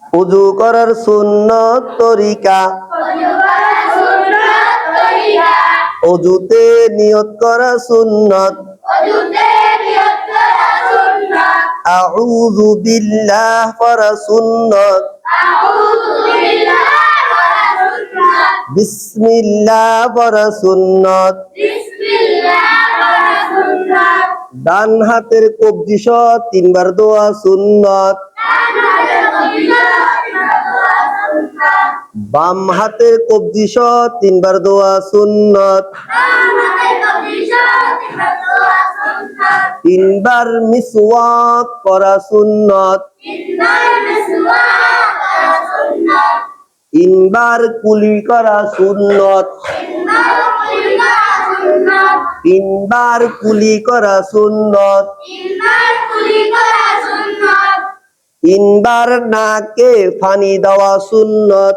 ওযু করার সুন্নত তরিকা, ওযুতে নিয়ত করা সুন্নত। আউযু বিল্লাহ পড়া সুন্নত। বিসমিল্লাহ পড়া সুন্নত। ডান হাতের কবজি সহ 3 বার দোয়া সুন্নত। বাম হাতের কবজি সহ 3 বার দোয়া সুন্নত। 3 বার মিসওয়াক করা সুন্নত। 3 বার কুলি করা সুন্নত। 3 বার কুলি করা সুন্নত। 3 বার নাকে পানি দেওয়া সুন্নত।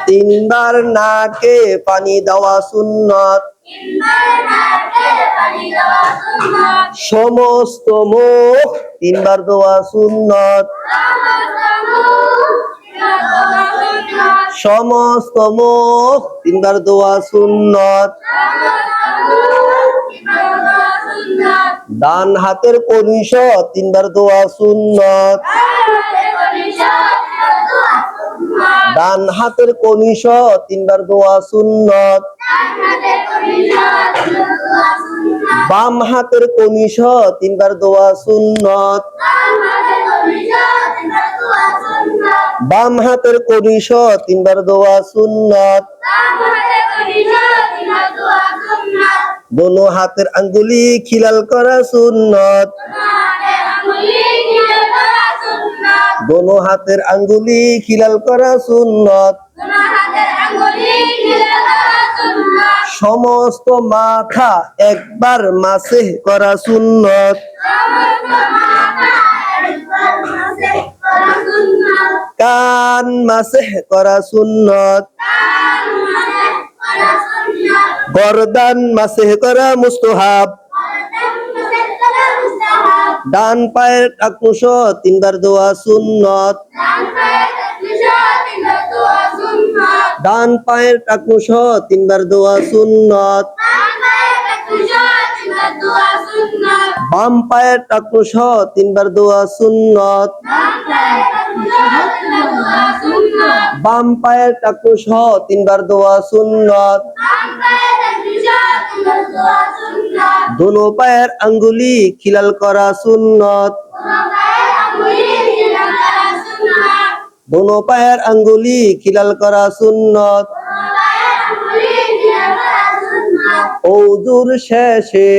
3 বার নাকে পানি দেওয়া সুন্নত। সমস্ত মুখ 3 বার দোয়া সুন্নত। সমস্ত মুখ 3 বার দোয়া সুন্নত। ডান হাতের কনুই সহ 3 বার দোয়া সুন্নত। ডান হাতের কনুই সহ 3 বার দোয়া সুন্নত। বাম হাতের কনুই সহ 3 বার দোয়া সুন্নত। বাম হাতের কনুই সহ 3 বার দোয়া সুন্নত। দোনো হাতের আঙ্গুলি খিলাল করা সুন্নত। দোনো হাতের আঙ্গুলি খিলাল করা সুন্নত। সমস্ত মাথা একবার মাসেহ করা সুন্নত। কান মাসেহ করা সুন্নত। গর্দান মাসেহ করা মুস্তাহাব। ডান পায়ের টাকনু সহ 3 বার দোয়া সুন্নত। ডান পায়ের টাকনু সহ 3 বার দোয়া সুন্নত। বাম পায়ের টাকনু সহ 3 বার দোয়া সুন্নত। বাম পায়ের টাকনু সহ 3 বার দোয়া সুন্নত। দোনো পায়ের আঙ্গুলি খিলাল করা সুন্নত। দোনো পায়ের আঙ্গুলি খিলাল করা সুন্নত। ওযুর শেষে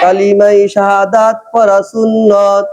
কালিমায়ে শাহাদাত পড়া সুন্নত।